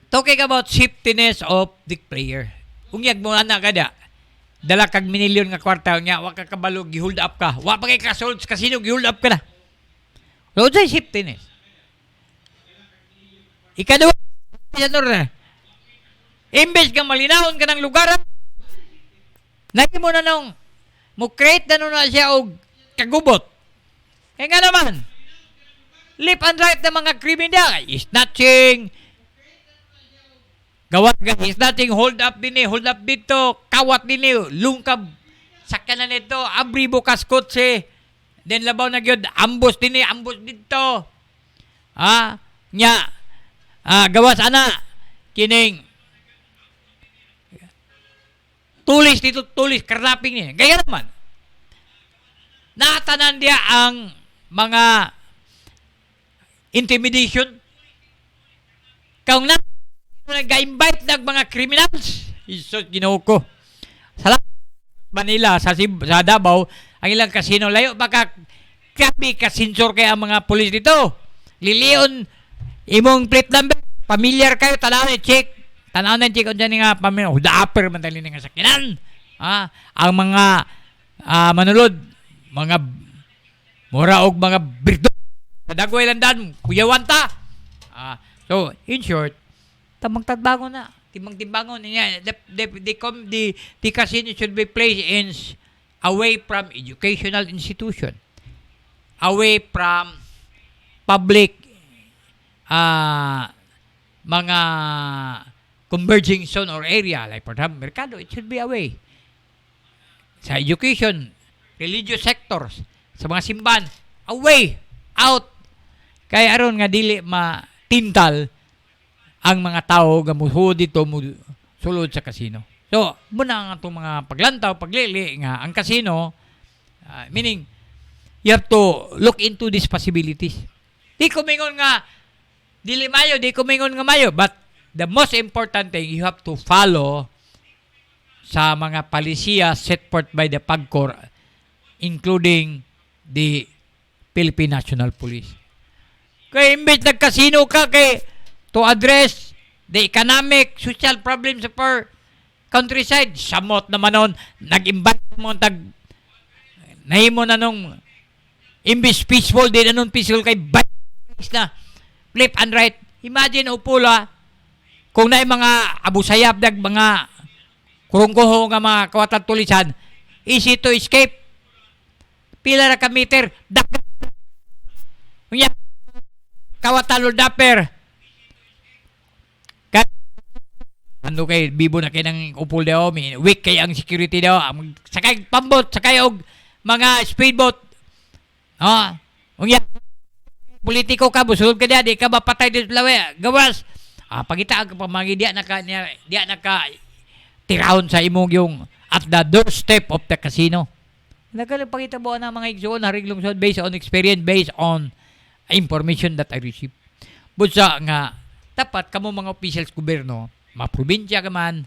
talking about safetyness of the player. Unyag mo na kada. Dala kag minilyon nga kwarta nya, wa ka kabalo gi-hold up ka. Wa pa kay kasold sa casino gi-hold up ka na. So, say safetyness. Ikaduha, imbes ka malinahon ka ng lugar, lagi mo na nung mo-create na nun na siya og kagubot. Kaya nga naman, left and right na mga kriminal, snatching, gawat ka, snatching, hold up dito, kawat din lungkab, sakyan na nito, abri bukas kotse, then labaw na gyud ambos dito. Gawas ana kining tulis karnaping niya. Gaya naman. Natanan dia ang mga intimidation. Kaung nag-invite ng mga criminals. Isos Ginoo ko. Sa Manila, sa Davao, ang ilang kasino layo baka grabe kasinsor kay ang mga pulis dito. Lilion imong plate number, familiar kayo, tanaw check on dyan nga pamilya, upper man dali nga sakyanan. Ang mga manulod, mga mura og mga birdo sa dagway landan, kuyawanta. So, in short, tamang tagbangon na. Timbangon niya. The casino should be placed away from educational institution. Away from public mga converging zone or area like for example, merkado, it should be away. Sa education, religious sectors, sa mga simbahan, away, out. Kaya aron nga dili matintal ang mga tao nga muhud dito sulod sa kasino. So, muna nga itong mga paglantaw, paglili nga ang kasino, meaning you have to look into these possibilities. Di ko mingon nga dili mayo, but the most important thing, you have to follow sa mga palisiya set forth by the PAGCOR, including the Philippine National Police. Kaya imbit nagkasino ka to address the economic, social problems of our countryside, samot naman nun, nag-invite mo, nahimo na nung imbis peaceful, di na nung peaceful kay na flip and right. Imagine upula kung na mga abusayap dag mga kurungkuho nga mga kawatan tulisan, easy to escape. Pila na ka meter, kawatan daper. Ano kay bibo na kay ng upul daw, weak kay ang security daw, sakay pambot, sakay og mga speedboat. Politiko ka, busulod ka di ka mapatay dito lawe. Gawas. Pagita ang pamagi diya naka tirawon sa imong yung at the doorstep of the casino. Nagalang pagita mo na mga igsoon, hariglong son based on experience, based on information that I received. Busa nga, dapat kamo mga officials gobyerno, maprobinsya ka man,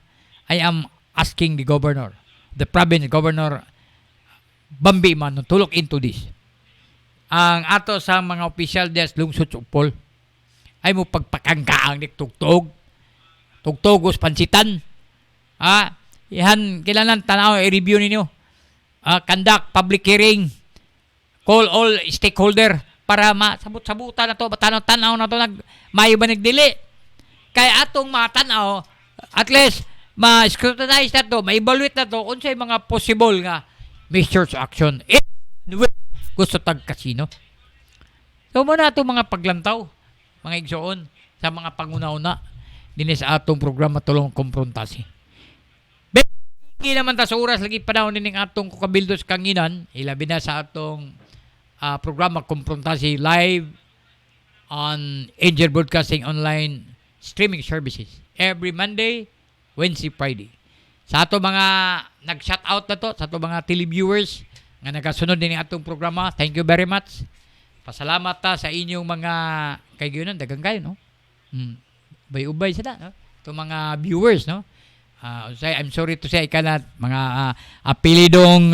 I am asking the governor, the province governor, Bambi man, to look into this. Ang ato sa mga official des lungsod Upol ay mo pagpakangkaang dik tugtogos pansitan. Ihan kailangan tanaw i-review ninyo. Conduct public hearing, call all stakeholder para masabut-sabutan na to, tanaw na to, mayo ba nagdili? Kaya atong mga tanaw, at least, ma-scrutinize na to, ma-evaluate na to, unsay mga possible nga measures action. Gusto tag-casino. So, muna itong mga paglantaw, mga igsoon, sa mga panguna-una, din sa atong programa tulong komprontasi. Hindi naman ta sa oras, lagi panahon din atong kukabildos kanginan, ilabi na sa atong programa komprontasi live on Angel Broadcasting Online Streaming Services every Monday, Wednesday, Friday. Sa ato mga nag-shoutout na to, sa ato mga televiewers nga nagasunod din atong programa, thank you very much. Pasalamat ta sa inyong mga kaygunan, dagang kayo, no? Ubay-ubay sila, no? Itong mga viewers, no? I'm sorry to say, ikanat, mga apelidong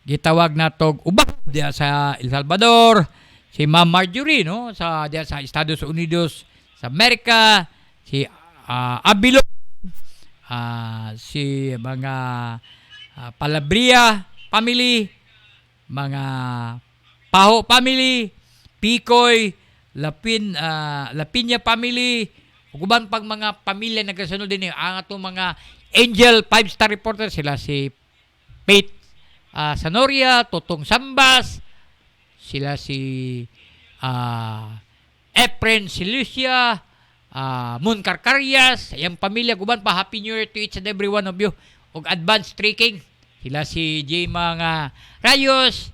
gitawag na tog ubak diya sa El Salvador, si Ma'am Marjorie, no? Diya sa Estados Unidos sa Amerika, si Abilo, si mga Palabria family, mga Paho family, Picoy, Lapinya family, uguban pag mga pamilya nagkasunod din ang atong mga Angel 5-star reporter, sila si Faith Sanoria, Totong Sambas, sila si Efren Silucia, Moon Carcarias, yung pamilya, guban pa, Happy New Year to each and every one of you. Og advanced tricking, sila si J. mga Rayos,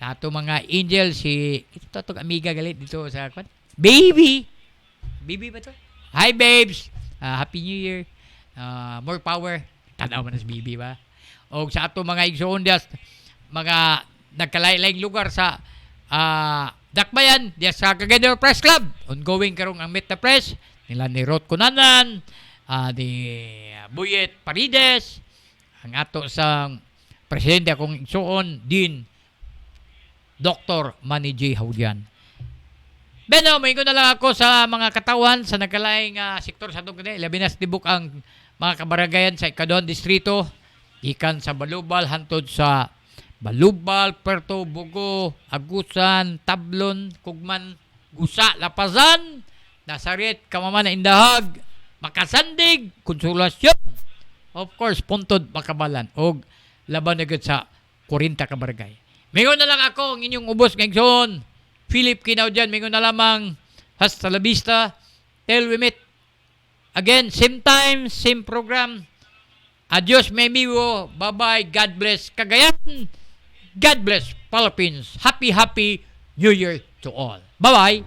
ato mga Angel, si, ito itong amiga galit dito sa, Baby ba to? Hi babes, Happy New Year, more power, tanaw man as Baby ba? O sa ato mga igsoon dias, mga nagkalay-layng lugar sa Dakbayan, diya sa Cagayan Press Club. Ongoing karong ang Meet the Press, nila ni Rod Cunanan, ni Buyet Parides, ang ato sa presidente akong igsoon, din Dr. Manny J. Haudian. Beno, may na lang ako sa mga katawan sa nagkalaing sektor sa itong kanila. Labinas tibok ang mga kabaragayan sa Ikadon Distrito, ikan sa Balubal, hantod sa Balubal, Puerto Bugo, Agusan, Tablon, Kugman, Gusa, Lapazan, Nazaret, Kamaman na Indahag, Makasandig, Konsolasyon, of course, Puntod, Makabalan, o laban agad sa 40 kabarangay. Mingon na lang ako, ang inyong ubos ngayon, Philip Kinaw dyan, mingon na lamang, hasta la vista, till we meet again, same time, same program. Adios, mi amigo, bye-bye, God bless Cagayan, God bless Philippines. Happy New Year to all. Bye-bye.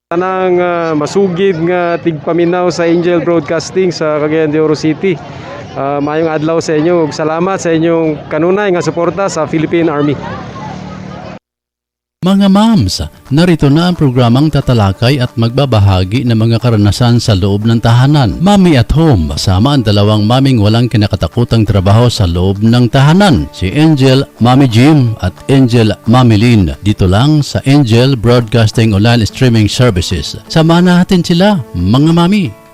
Tanang masugid nga tigpaminaw sa Angel Broadcasting sa Cagayan de Oro City. Mayong adlaw sa inyo ug salamat sa inyong kanunay nga suporta sa Philippine Army. Mga moms, narito na ang programang tatalakay at magbabahagi ng mga karanasan sa loob ng tahanan. Mommy at Home, kasama ang dalawang maming walang kinakatakutang trabaho sa loob ng tahanan. Si Angel, Mommy Jim at Angel, Mommy Lynn. Dito lang sa Angel Broadcasting Online Streaming Services. Samahan natin sila, mga mami.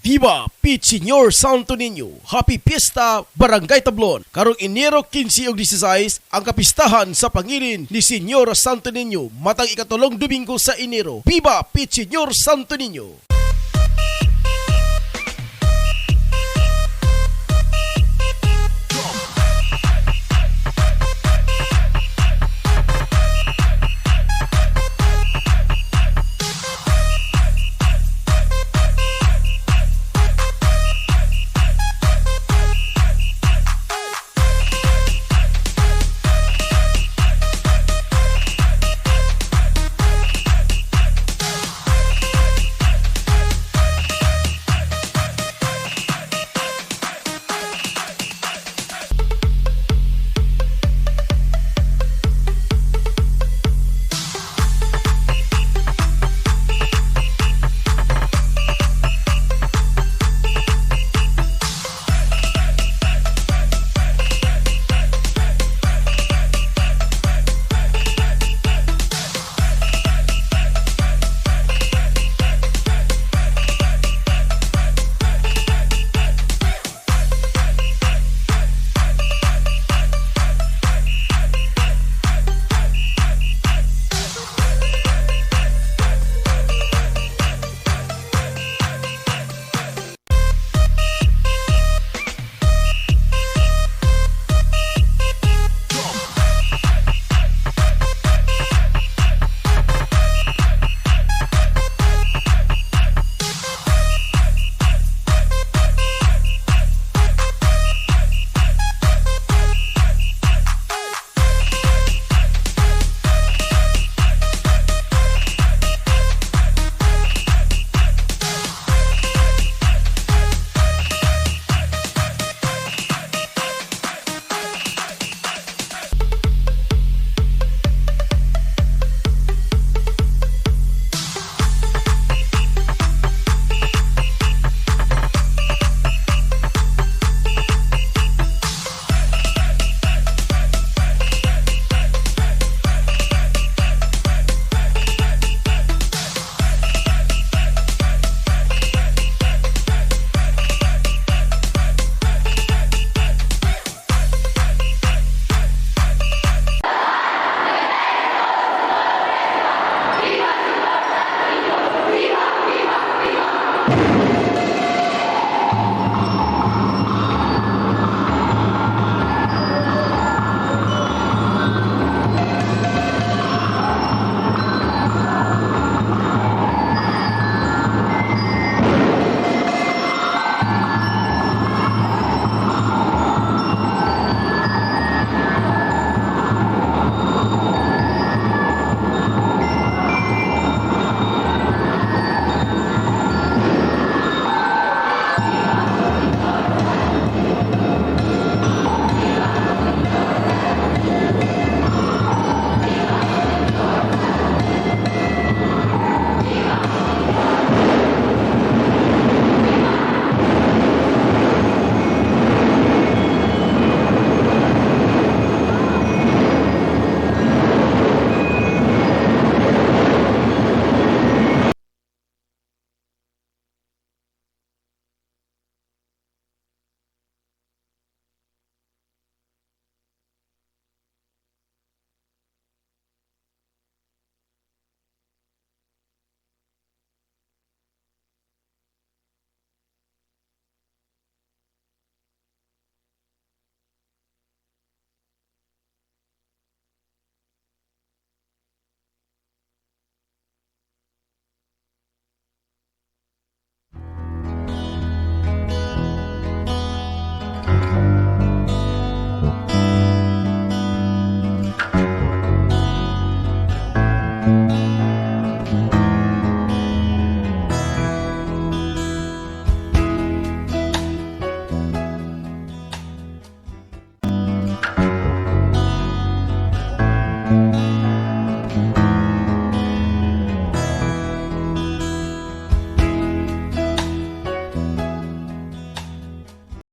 Viva Pete Senior Santo Niño! Happy Fiesta Barangay Tablon! Karong Enero 15 ug 16 ang kapistahan sa pangilin ni Senyor Santo Niño matang ikatulong Domingo sa Enero. Viva Pete Senior Santo Niño!